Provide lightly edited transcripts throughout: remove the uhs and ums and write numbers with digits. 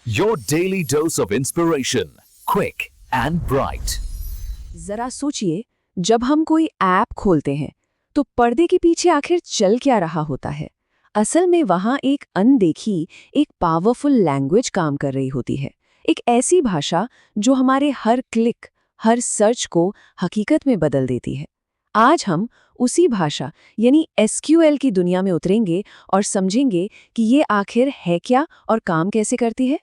Your daily dose of inspiration, quick and bright. जरा सोचिए, जब हम कोई ऐप खोलते हैं तो पर्दे के पीछे आखिर चल क्या रहा होता है। असल में वहाँ एक अनदेखी, एक पावरफुल लैंग्वेज काम कर रही होती है। एक ऐसी भाषा जो हमारे हर क्लिक, हर सर्च को हकीकत में बदल देती है। आज हम उसी भाषा यानी एसक्यूएल की दुनिया में उतरेंगे और समझेंगे कि ये आखिर है क्या और काम कैसे करती है।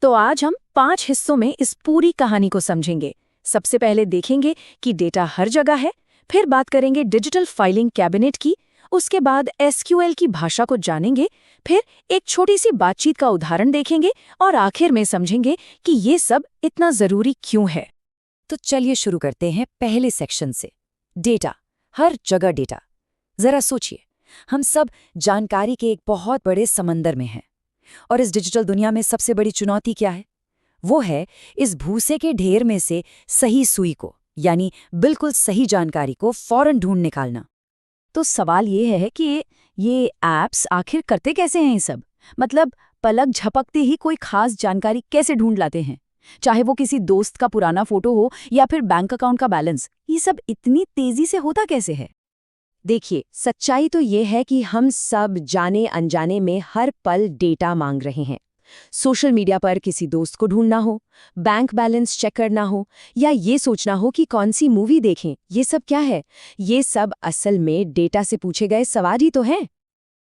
तो आज हम 5 हिस्सों में इस पूरी कहानी को समझेंगे। सबसे पहले देखेंगे कि डेटा हर जगह है, फिर बात करेंगे डिजिटल फाइलिंग कैबिनेट की, उसके बाद एसक्यूएल की भाषा को जानेंगे, फिर एक छोटी सी बातचीत का उदाहरण देखेंगे और आखिर में समझेंगे कि ये सब इतना जरूरी क्यों है। तो चलिए शुरू करते हैं पहले सेक्शन से। डेटा, हर जगह डेटा। जरा सोचिए, हम सब जानकारी के एक बहुत बड़े समंदर में हैं। और इस डिजिटल दुनिया में सबसे बड़ी चुनौती क्या है? वो है इस भूसे के ढेर में से सही सुई को, यानी बिल्कुल सही जानकारी को फौरन ढूंढ निकालना। तो सवाल ये है कि ये ऐप्स आखिर करते कैसे हैं ये सब? मतलब पलक झपकते ही कोई खास जानकारी कैसे ढूंढ लाते हैं? चाहे वो किसी दोस्त का पुराना फोटो हो या फिर बैंक अकाउंट का बैलेंस, ये सब इतनी तेजी से होता कैसे है? देखिए, सच्चाई तो ये है कि हम सब जाने अनजाने में हर पल डेटा मांग रहे हैं। सोशल मीडिया पर किसी दोस्त को ढूंढना हो, बैंक बैलेंस चेक करना हो या ये सोचना हो कि कौन सी मूवी देखें, ये सब क्या है? ये सब असल में डेटा से पूछे गए सवाल ही तो हैं।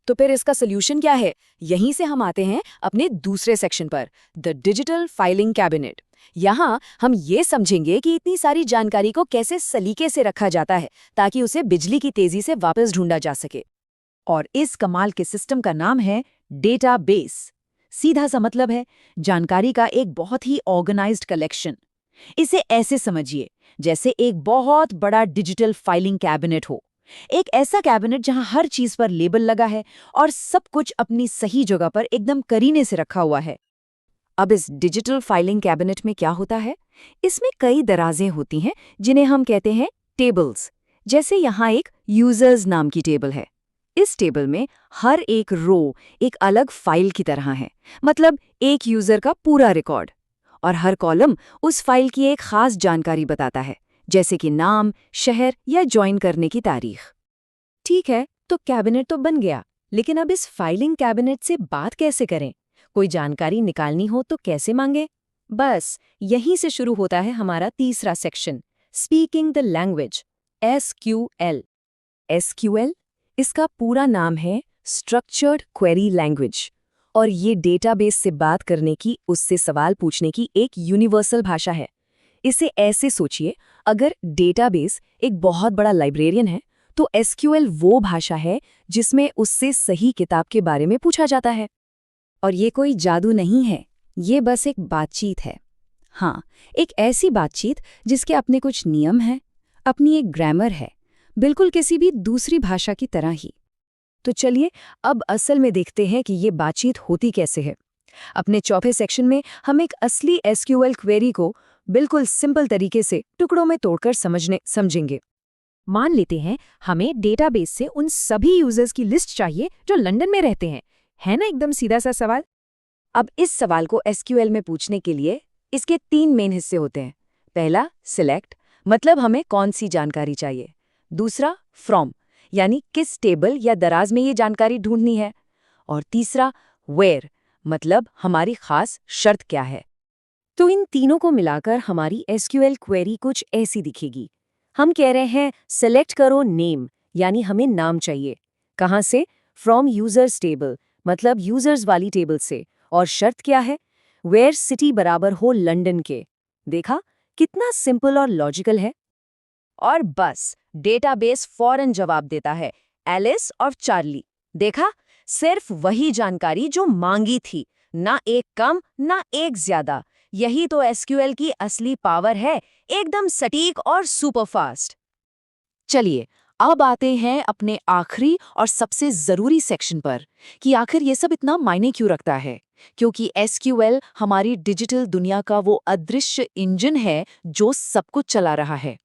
तो फिर इसका सोल्यूशन क्या है? यहीं से हम आते हैं अपने दूसरे सेक्शन पर, द डिजिटल फाइलिंग कैबिनेट। यहाँ हम ये समझेंगे कि इतनी सारी जानकारी को कैसे सलीके से रखा जाता है ताकि उसे बिजली की तेजी से वापस ढूंढा जा सके। और इस कमाल के सिस्टम का नाम है डेटाबेस। सीधा सा मतलब है जानकारी का एक बहुत ही ऑर्गेनाइज्ड कलेक्शन। इसे ऐसे समझिए जैसे एक बहुत बड़ा डिजिटल फाइलिंग कैबिनेट हो। एक ऐसा कैबिनेट जहां हर चीज पर लेबल लगा है और सब कुछ अपनी सही जगह पर एकदम करीने से रखा हुआ है। अब इस डिजिटल फाइलिंग कैबिनेट में क्या होता है? इसमें कई दराजें होती हैं जिन्हें हम कहते हैं टेबल्स। जैसे यहाँ एक यूजर्स नाम की टेबल है। इस टेबल में हर एक रो एक अलग फाइल की तरह है, मतलब एक यूजर का पूरा रिकॉर्ड। और हर कॉलम उस फाइल की एक खास जानकारी बताता है, जैसे कि नाम, शहर या ज्वाइन करने की तारीख। ठीक है, तो कैबिनेट तो बन गया, लेकिन अब इस फाइलिंग कैबिनेट से बात कैसे करें? कोई जानकारी निकालनी हो तो कैसे मांगे? बस यहीं से शुरू होता है हमारा तीसरा section, speaking the language, SQL. SQL, इसका पूरा नाम है स्ट्रक्चर्ड क्वेरी लैंग्वेज, और ये डेटाबेस से बात करने की, उससे सवाल पूछने की एक यूनिवर्सल भाषा है। इसे ऐसे सोचिए, अगर डेटाबेस एक बहुत बड़ा लाइब्रेरियन है तो एसक्यूएल वो भाषा है जिसमें उससे सही किताब के बारे में पूछा जाता है। और ये कोई जादू नहीं है, ये बस एक बातचीत है। हाँ, एक ऐसी बातचीत जिसके अपने कुछ नियम हैं, अपनी एक ग्रामर है, बिल्कुल किसी भी दूसरी भाषा की तरह ही। तो चलिए अब असल में देखते हैं कि ये बातचीत होती कैसे है। अपने चौथे सेक्शन में हम एक असली एसक्यूएल क्वेरी को बिल्कुल सिंपल तरीके से टुकड़ों में तोड़कर समझेंगे। मान लेते हैं हमें डेटाबेस से उन सभी यूजर्स की लिस्ट चाहिए जो लंदन में रहते हैं। है ना एकदम सीधा सा सवाल? अब इस सवाल को एसक्यूएल में पूछने के लिए इसके 3 मेन हिस्से होते हैं। पहला, सिलेक्ट, मतलब हमें कौन सी जानकारी चाहिए। दूसरा, फ्रॉम, यानी किस टेबल या दराज में ये जानकारी ढूंढनी है। और तीसरा, वेयर, मतलब हमारी खास शर्त क्या है। तो इन तीनों को मिलाकर हमारी एसक्यूएल क्वेरी कुछ ऐसी दिखेगी। हम कह रहे हैं सेलेक्ट करो नेम, यानी हमें नाम चाहिए। कहाँ से? फ्रॉम यूजर्स टेबल, मतलब यूजर्स वाली टेबल से। और शर्त क्या है? वेयर सिटी बराबर हो लंदन के। देखा कितना सिंपल और लॉजिकल है। और बस डेटाबेस फौरन जवाब देता है, एलिस और चार्ली। देखा, सिर्फ वही जानकारी जो मांगी थी, ना एक कम ना एक ज्यादा। यही तो एसक्यूएल की असली पावर है, एकदम सटीक और सुपरफास्ट। चलिए अब आते हैं अपने आखिरी और सबसे जरूरी सेक्शन पर कि आखिर ये सब इतना मायने क्यों रखता है। क्योंकि एसक्यूएल हमारी डिजिटल दुनिया का वो अदृश्य इंजन है जो सब कुछ चला रहा है।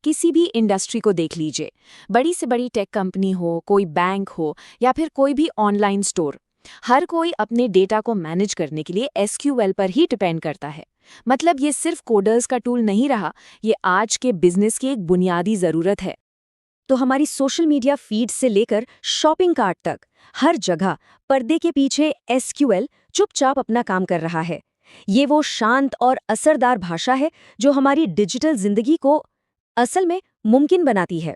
किसी भी इंडस्ट्री को देख लीजिए, बड़ी से बड़ी टेक कंपनी हो, कोई बैंक हो या फिर कोई भी ऑनलाइन स्टोर, हर कोई अपने डेटा को मैनेज करने के लिए एसक्यूएल पर ही डिपेंड करता है। मतलब ये सिर्फ कोडर्स का टूल नहीं रहा, ये आज के बिजनेस की एक बुनियादी ज़रूरत है। तो हमारी सोशल मीडिया फीड से लेकर शॉपिंग कार्ट तक हर जगह पर्दे के पीछे एसक्यूएल चुपचाप अपना काम कर रहा है। ये वो शांत और असरदार भाषा है जो हमारी डिजिटल जिंदगी को असल में मुमकिन बनाती है।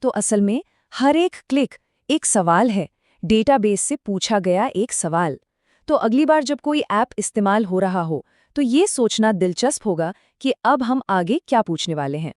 तो असल में हर एक क्लिक एक सवाल है, डेटाबेस से पूछा गया एक सवाल। तो अगली बार जब कोई ऐप इस्तेमाल हो रहा हो तो ये सोचना दिलचस्प होगा कि अब हम आगे क्या पूछने वाले हैं।